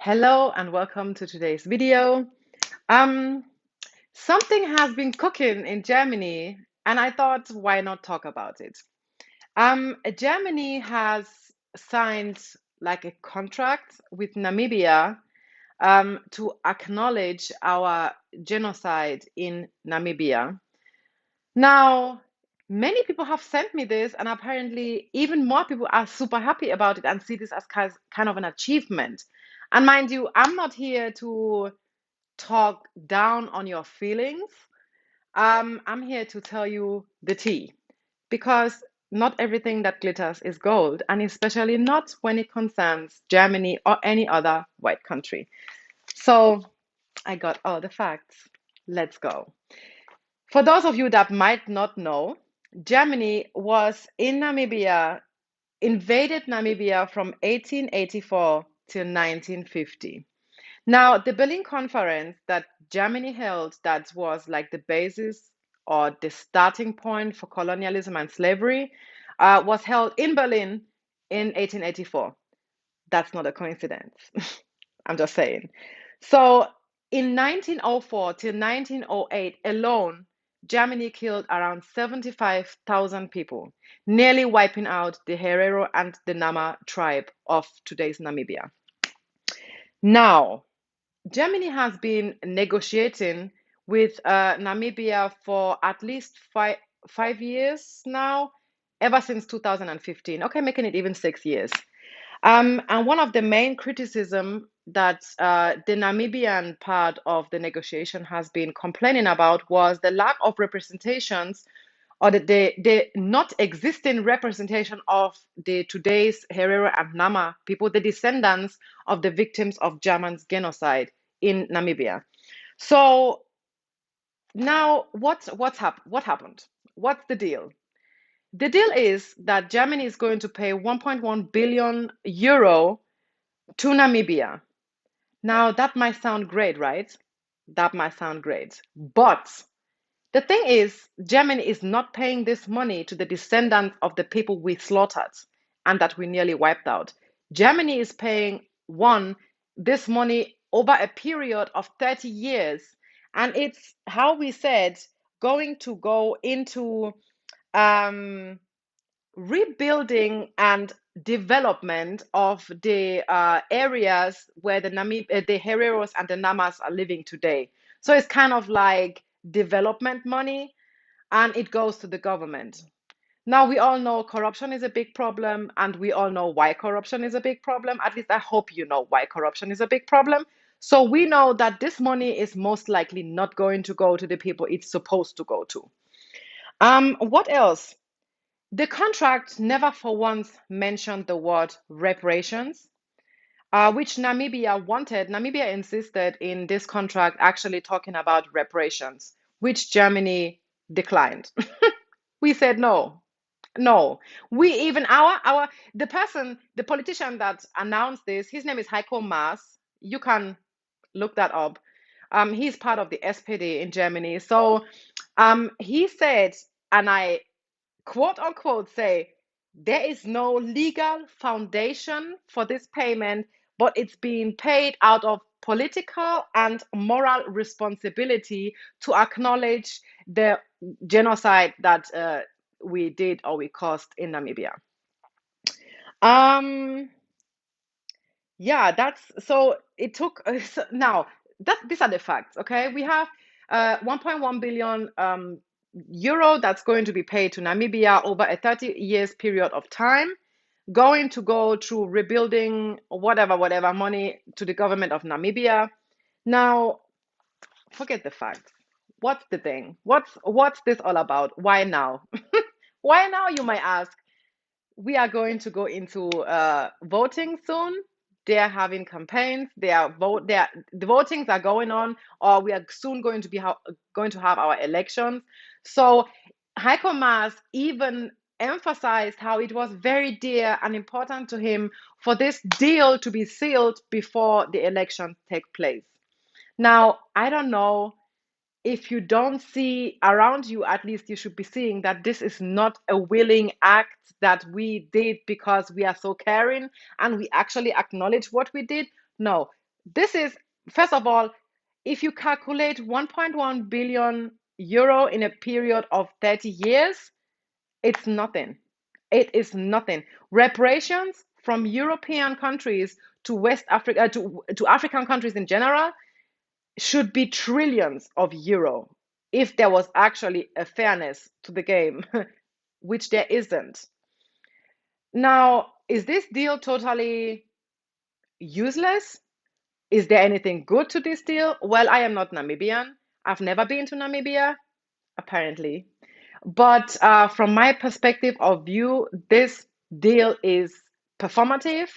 Hello and welcome to today's video. Um, Something has been cooking in Germany, and I thought, why not talk about it? Germany has signed like a contract with Namibia to acknowledge our genocide in Namibia. Now, many people have sent me this, and apparently, even more people are super happy about it and see this as kind of an achievement. And mind you, I'm not here to talk down on your feelings. I'm here to tell you the tea because not everything that glitters is gold, and especially not when it concerns Germany or any other white country. So I got all the facts. Let's go. For those of you that might not know, Germany was in Namibia, invaded Namibia from 1884 till 1950. Now, the Berlin Conference that Germany held, that was like the basis or the starting point for colonialism and slavery, was held in Berlin in 1884. That's not a coincidence. I'm just saying. So, in 1904 till 1908 alone, Germany killed around 75,000 people, nearly wiping out the Herero and the Nama tribe of today's Namibia. Now, Germany has been negotiating with Namibia for at least five years now, ever since 2015. Okay, making it even 6 years. And one of the main criticism that the Namibian part of the negotiation has been complaining about was the lack of representations or the not existing representation of the today's Herero and Nama people, the descendants of the victims of Germans genocide in Namibia. So now what happened? What's the deal? The deal is that Germany is going to pay 1.1 billion euro to Namibia. Now that might sound great, right? That might sound great. But the thing is, Germany is not paying this money to the descendants of the people we slaughtered and that we nearly wiped out. Germany is paying this money over a period of 30 years. And it's how we said going to go into um, rebuilding and development of the areas where the Hereros and the Namas are living today. So it's kind of like development money, and it goes to the government. Now, we all know corruption is a big problem, and we all know why corruption is a big problem. At least I hope you know why corruption is a big problem. So we know that this money is most likely not going to go to the people it's supposed to go to. What else? The contract never for once mentioned the word reparations, which Namibia wanted. Namibia insisted in this contract actually talking about reparations, which Germany declined. We said no, no. We even the politician that announced this, his name is Heiko Maas. You can look that up. He's part of the SPD in Germany. So he said, and I quote unquote say there is no legal foundation for this payment, but it's being paid out of political and moral responsibility to acknowledge the genocide that we did or we caused in Namibia. Um, yeah, that's so it took now that these are the facts, okay? We have 1.1 billion euro that's going to be paid to Namibia over a 30 years period of time, going to go through rebuilding whatever money to the government of Namibia. Now, forget the facts. What's the thing? What's this all about? Why now? Why now, you might ask? We are going to go into voting soon. They are having campaigns. The votings are going on, or we are soon going to have our elections. So Heiko Maas even emphasized how it was very dear and important to him for this deal to be sealed before the elections take place. Now, I don't know, if you don't see around you, at least you should be seeing that this is not a willing act that we did because we are so caring and we actually acknowledge what we did. No, This is, first of all, if you calculate 1.1 billion euro in a period of 30 years, it's nothing. It is nothing. Reparations from European countries to West Africa, to African countries in general, should be trillions of euro if there was actually a fairness to the game, which there isn't. Now, is this deal totally useless? Is there anything good to this deal? Well, I am not Namibian. I've never been to Namibia, apparently. But from my perspective of view, this deal is performative,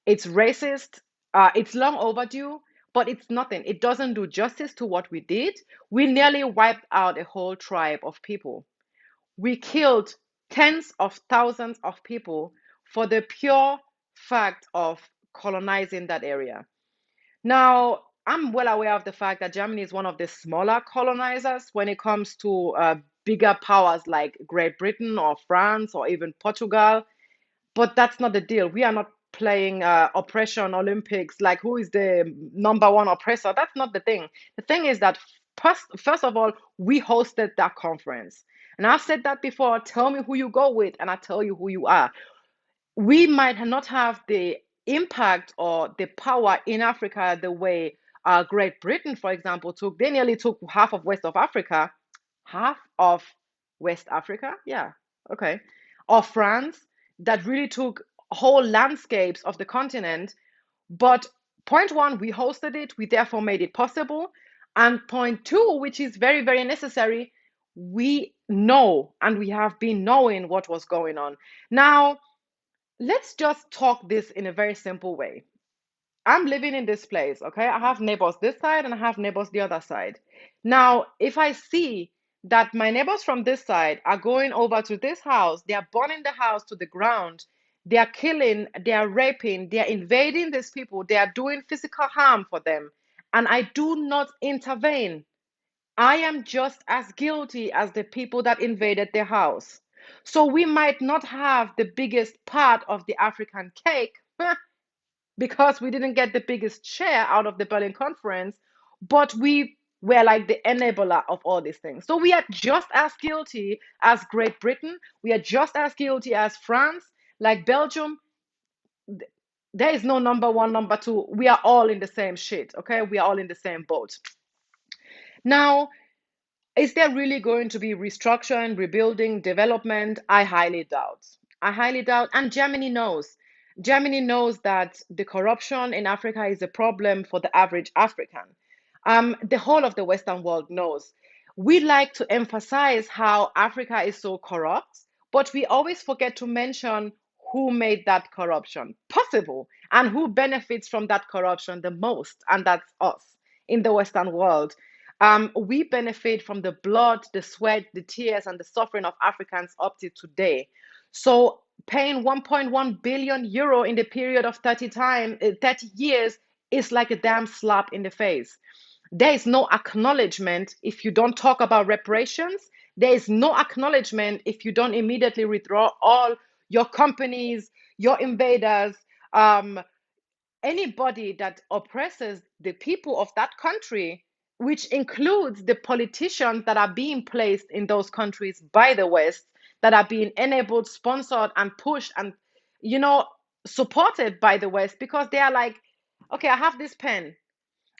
it's racist, it's long overdue, but it's nothing. It doesn't do justice to what we did. We nearly wiped out a whole tribe of people. We killed tens of thousands of people for the pure fact of colonizing that area. Now, I'm well aware of the fact that Germany is one of the smaller colonizers when it comes to bigger powers like Great Britain or France or even Portugal. But that's not the deal. We are not playing oppression Olympics, like who is the number one oppressor. That's not the thing. The thing is that first of all, we hosted that conference. And I've said that before. Tell me who you go with, and I tell you who you are. We might not have the impact or the power in Africa the way Great Britain, for example, took. They nearly took half of West of Africa, half of West Africa, yeah, okay, or France, that really took whole landscapes of the continent. But point one, we hosted it, we therefore made it possible. And point two, which is very, very necessary, we know and we have been knowing what was going on. Now, let's just talk this in a very simple way. I'm living in this place, okay? I have neighbors this side and I have neighbors the other side. Now, if I see that my neighbors from this side are going over to this house, they are burning the house to the ground, they are killing, they are raping, they are invading these people, they are doing physical harm for them, and I do not intervene, I am just as guilty as the people that invaded their house. So we might not have the biggest part of the African cake because we didn't get the biggest share out of the Berlin Conference, but we were like the enabler of all these things. So we are just as guilty as Great Britain. We are just as guilty as France, like Belgium. There is no number one, number two. We are all in the same shit, okay? We are all in the same boat. Now, is there really going to be restructuring, rebuilding, development? I highly doubt. I highly doubt. And Germany knows. Germany knows that the corruption in Africa is a problem for the average African. The whole of the Western world knows. We like to emphasize how Africa is so corrupt, but we always forget to mention who made that corruption possible and who benefits from that corruption the most, and that's us in the Western world. We benefit from the blood, the sweat, the tears, and the suffering of Africans up to today. So paying 1.1 billion euro in the period of 30 years is like a damn slap in the face. There is no acknowledgement if you don't talk about reparations. There is no acknowledgement if you don't immediately withdraw all your companies, your invaders, um, anybody that oppresses the people of that country, which includes the politicians that are being placed in those countries by the West, that are being enabled, sponsored, and pushed and, you know, supported by the West, because they are like, okay, I have this pen.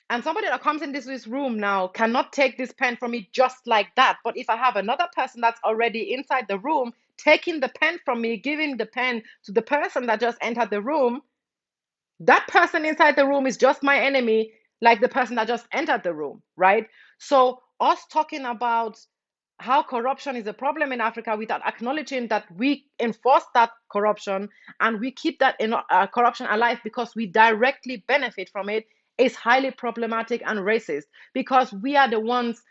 And somebody that comes in this room now cannot take this pen from me just like that. But if I have another person that's already inside the room taking the pen from me, giving the pen to the person that just entered the room, that person inside the room is just my enemy, like the person that just entered the room, right? So, us talking about how corruption is a problem in Africa without acknowledging that we enforce that corruption and we keep that corruption alive because we directly benefit from it is highly problematic and racist, because we are the ones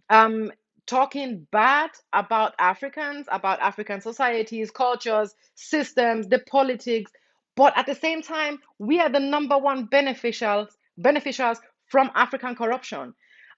um, talking bad about Africans, about African societies, cultures, systems, the politics, but at the same time, we are the number one beneficiaries from African corruption.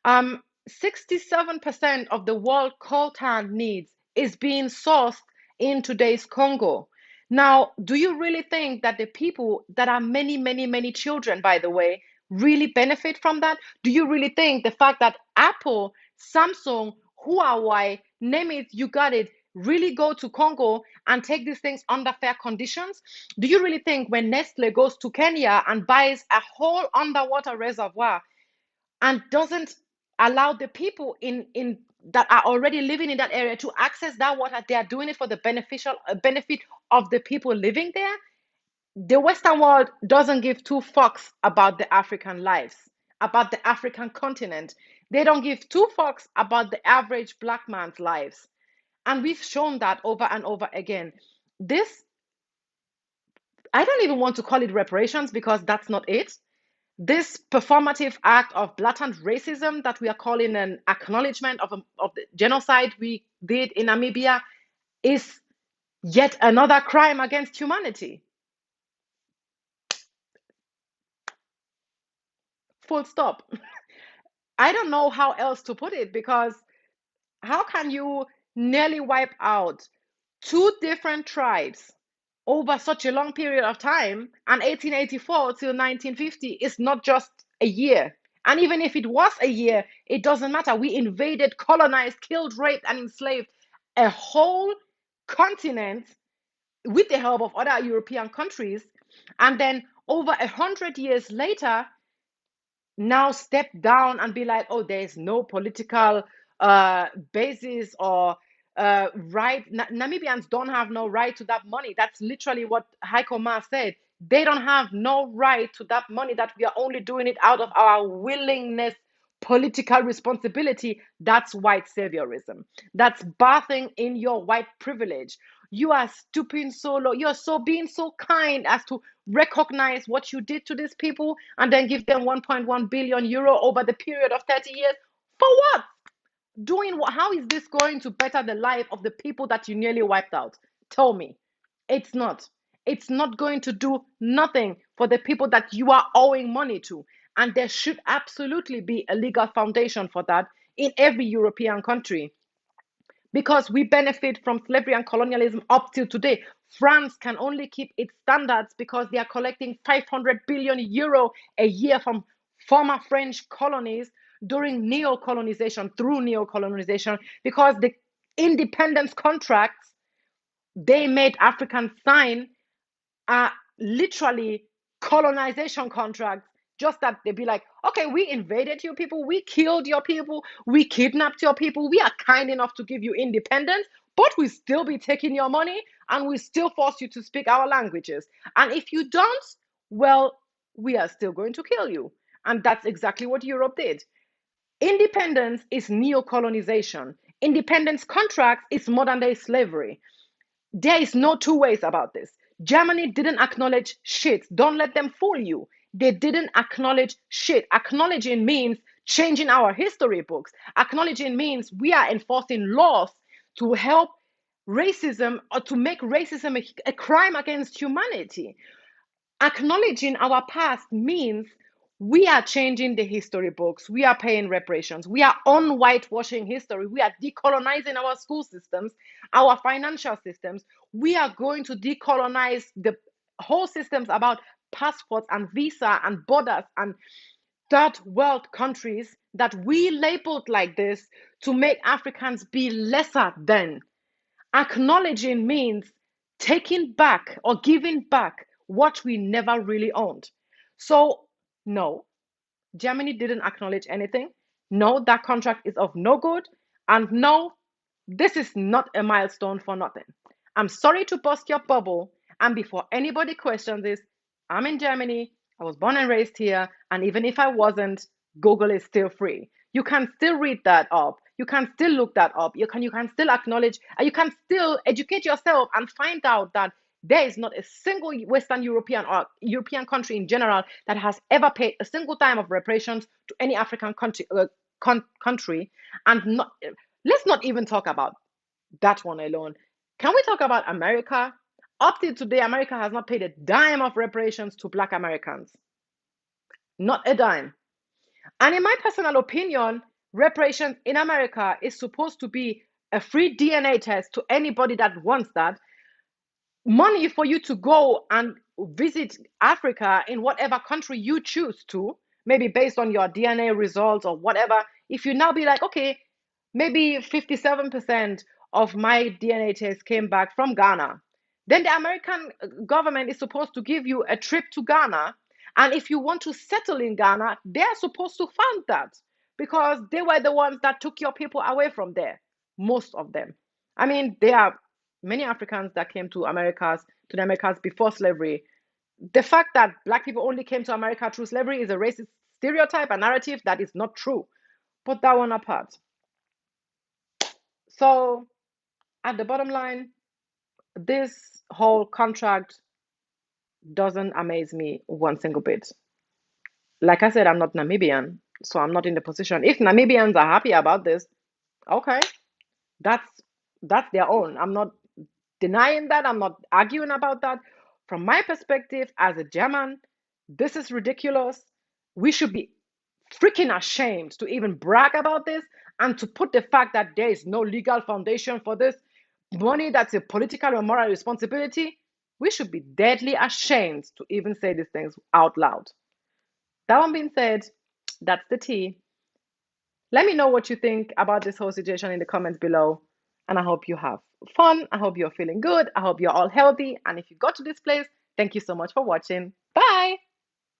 67% of the world coltan needs is being sourced in today's Congo. Now, do you really think that the people that are many, many, many children, by the way, really benefit from that? Do you really think the fact that Apple, Samsung, Huawei, name it, you got it, really go to Congo and take these things under fair conditions? Do you really think when Nestle goes to Kenya and buys a whole underwater reservoir and doesn't allow the people in that are already living in that area to access that water, they are doing it for the beneficial benefit of the people living there? The Western world doesn't give two fucks about the African lives, about the African continent. They don't give two fucks about the average black man's lives. And we've shown that over and over again. This, I don't even want to call it reparations because that's not it. This performative act of blatant racism that we are calling an acknowledgement of the genocide we did in Namibia is yet another crime against humanity. Full stop. I don't know how else to put it, because how can you nearly wipe out two different tribes over such a long period of time? And 1884 till 1950 is not just a year. And even if it was a year, it doesn't matter. We invaded, colonized, killed, raped, and enslaved a whole continent with the help of other European countries. And then over 100 years later, now step down and be like, oh, there's no political basis or right. Namibians don't have no right to that money. That's literally what Heiko Ma said. They don't have no right to that money, that we are only doing it out of our willingness, political responsibility. That's white saviorism. That's bathing in your white privilege. You are stooping so low. You're so being so kind as to recognize what you did to these people and then give them 1.1 billion euro over the period of 30 years. For what? Doing what? How is this going to better the life of the people that you nearly wiped out? Tell me. It's not. It's not going to do nothing for the people that you are owing money to. And there should absolutely be a legal foundation for that in every European country, because we benefit from slavery and colonialism up till today. France can only keep its standards because they are collecting 500 billion euro a year from former French colonies during neo-colonization, through neo-colonization, because the independence contracts they made Africans sign are literally colonization contracts. Just that they'd be like, okay, we invaded your people, we killed your people, we kidnapped your people, we are kind enough to give you independence, but we still be taking your money and we still force you to speak our languages. And if you don't, well, we are still going to kill you. And that's exactly what Europe did. Independence is neo colonization, independence contracts is modern day slavery. There is no two ways about this. Germany didn't acknowledge shit. Don't let them fool you. They didn't acknowledge shit. Acknowledging means changing our history books. Acknowledging means we are enforcing laws to help racism, or to make racism a crime against humanity. Acknowledging our past means we are changing the history books. We are paying reparations. We are on whitewashing history. We are decolonizing our school systems, our financial systems. We are going to decolonize the whole systems about passports and visa and borders and third world countries that we labeled like this to make Africans be lesser than. Acknowledging means taking back or giving back what we never really owned. So, no, Germany didn't acknowledge anything. No, that contract is of no good. And no, this is not a milestone for nothing. I'm sorry to bust your bubble. And before anybody questions this, I'm in Germany. I was born and raised here. And even if I wasn't, Google is still free. You can still read that up. You can still look that up. You can still acknowledge, you can still educate yourself and find out that there is not a single Western European or European country in general that has ever paid a single time of reparations to any African country. And not, let's not even talk about that one alone. Can we talk about America? Up till today, America has not paid a dime of reparations to Black Americans. Not a dime. And in my personal opinion, reparations in America is supposed to be a free DNA test to anybody that wants that. Money for you to go and visit Africa in whatever country you choose to, maybe based on your DNA results or whatever, if you now be like, okay, maybe 57% of my DNA test came back from Ghana, then the American government is supposed to give you a trip to Ghana. And if you want to settle in Ghana, they're supposed to fund that because they were the ones that took your people away from there, most of them. I mean, there are many Africans that came to the Americas before slavery. The fact that black people only came to America through slavery is a racist stereotype, a narrative that is not true. Put that one apart. So, at the bottom line, this whole contract doesn't amaze me one single bit. Like I said, I'm not Namibian, so I'm not in the position. If Namibians are happy about this, okay, that's that's their own. I'm not denying that. I'm not arguing about that. From my perspective as a German, this is ridiculous. We should be freaking ashamed to even brag about this and to put the fact that there is no legal foundation for this money that's a political or moral responsibility. We should be deadly ashamed to even say these things out loud. That one being said, that's the tea. Let me know what you think about this whole situation in the comments below. And I hope you have fun. I hope you're feeling good. I hope you're all healthy. And if you got to this place, thank you so much for watching. Bye.